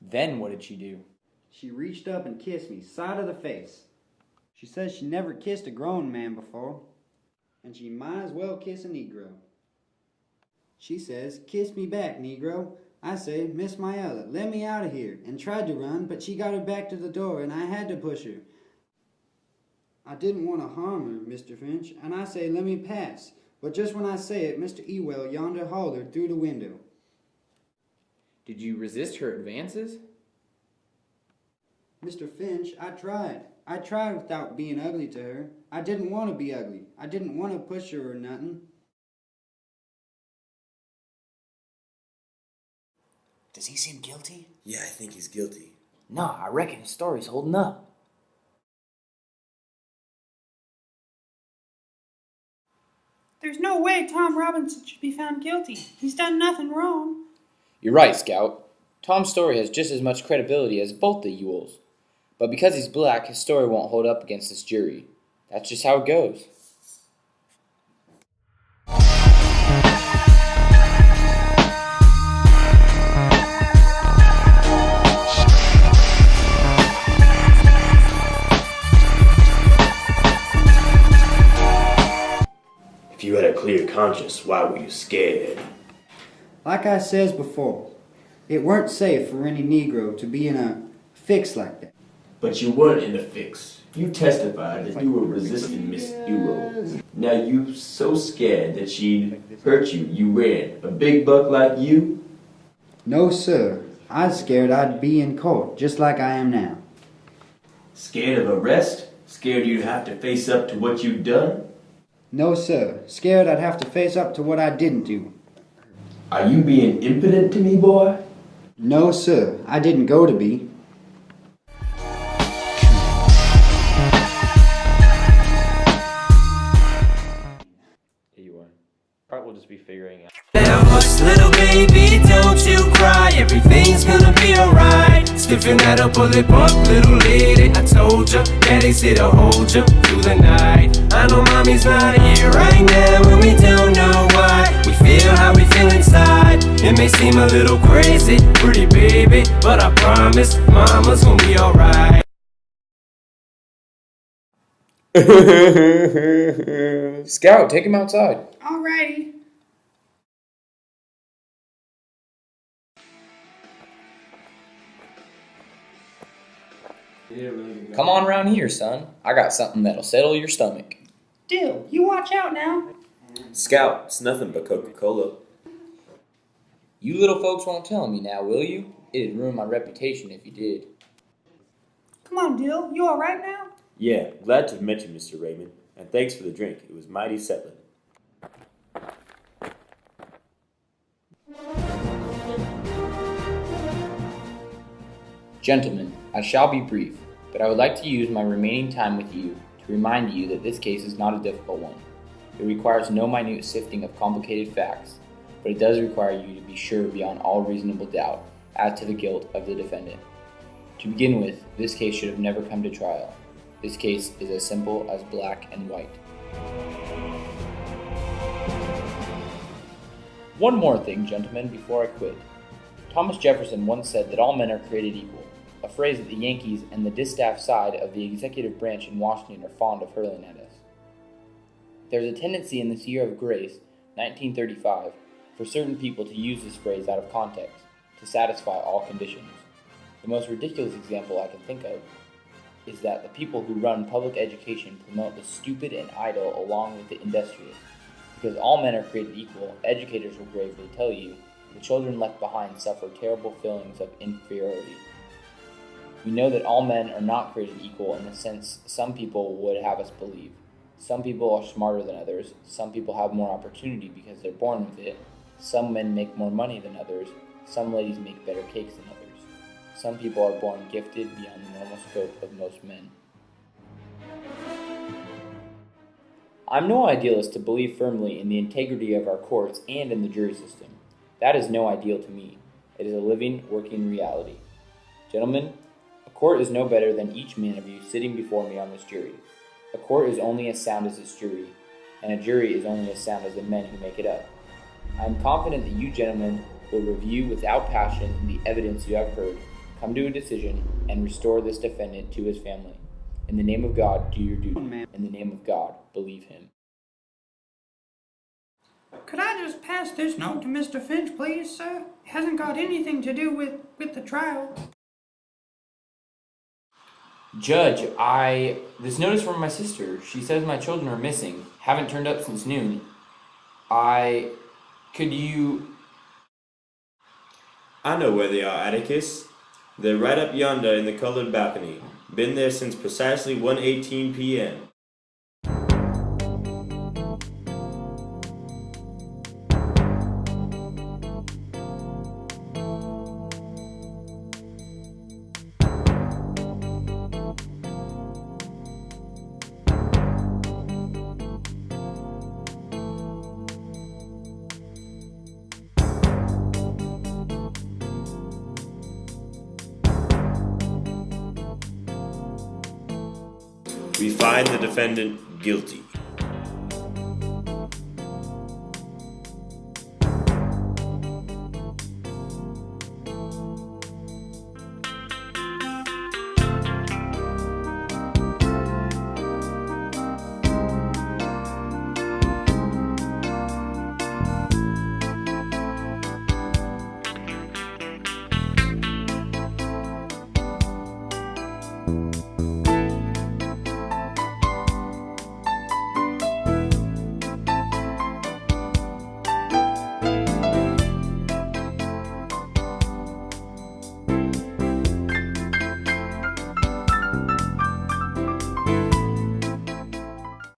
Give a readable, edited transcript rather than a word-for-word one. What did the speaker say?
Then what did she do? She reached up and kissed me, side of the face. She says she never kissed a grown man before, and she might as well kiss a Negro. She says, "Kiss me back, Negro." I say, "Miss Myella, let me out of here," and tried to run, but she got her back to the door, and I had to push her. I didn't want to harm her, Mr. Finch, and I say, "Let me pass." But just when I say it, Mr. Ewell yonder hollered through the window. Did you resist her advances? Mr. Finch, I tried. I tried without being ugly to her. I didn't want to be ugly. I didn't want to push her or nothing. Does he seem guilty? Yeah, I think he's guilty. Nah, I reckon his story's holding up. There's no way Tom Robinson should be found guilty. He's done nothing wrong. You're right, Scout. Tom's story has just as much credibility as both the Ewells. But because he's black, his story won't hold up against this jury. That's just how it goes. If you had a clear conscience, why were you scared? Like I says before, it weren't safe for any Negro to be in a fix like that. But you weren't in a fix. You testified that you were resisting Miss Ewell. Now you so scared that she'd hurt you, you ran. A big buck like you? No, sir. I was scared I'd be in court, just like I am now. Scared of arrest? Scared you'd have to face up to what you'd done? No, sir. Scared I'd have to face up to what I didn't do. Are you being impudent to me, boy? No, sir. I didn't go to be. We'll just be figuring out. Now hush, little baby, don't you cry. Everything's gonna be alright. Stiffen that up, pull it up, little lady. I told ya, daddy's here to hold ya through the night. I know mommy's not here right now, and we don't know why. We feel how we feel inside. It may seem a little crazy, pretty baby, but I promise, mama's gonna be alright. Scout, take him outside. Alrighty. Come on around here, son. I got something that'll settle your stomach. Dill, you watch out now. Scout, it's nothing but Coca-Cola. You little folks won't tell me now, will you? It'd ruin my reputation if you did. Come on, Dill. You alright now? Yeah, glad to have met you, Mr. Raymond. And thanks for the drink. It was mighty settling. Gentlemen, I shall be brief, but I would like to use my remaining time with you to remind you that this case is not a difficult one. It requires no minute sifting of complicated facts, but it does require you to be sure beyond all reasonable doubt as to the guilt of the defendant. To begin with, this case should have never come to trial. This case is as simple as black and white. One more thing, gentlemen, before I quit. Thomas Jefferson once said that all men are created equal, a phrase that the Yankees and the distaff side of the executive branch in Washington are fond of hurling at us. There's a tendency in this year of grace, 1935, for certain people to use this phrase out of context, to satisfy all conditions. The most ridiculous example I can think of is that the people who run public education promote the stupid and idle along with the industrious. Because all men are created equal, educators will gravely tell you the children left behind suffer terrible feelings of inferiority. We know that all men are not created equal in the sense some people would have us believe. Some people are smarter than others, some people have more opportunity because they're born with it, some men make more money than others, some ladies make better cakes than others. Some people are born gifted beyond the normal scope of most men. I'm no idealist to believe firmly in the integrity of our courts and in the jury system. That is no ideal to me. It is a living, working reality. Gentlemen, a court is no better than each man of you sitting before me on this jury. A court is only as sound as its jury, and a jury is only as sound as the men who make it up. I am confident that you gentlemen will review without passion the evidence you have heard, come to a decision and restore this defendant to his family. In the name of God, do your duty. In the name of God, believe him. Could I just pass this note to Mr. Finch, please, sir? It hasn't got anything to do with the trial. Judge, this note is from my sister. She says my children are missing. Haven't turned up since noon. Could you... I know where they are, Atticus. They're right up yonder in the colored balcony. Been there since precisely 1:18 p.m. We find the defendant guilty.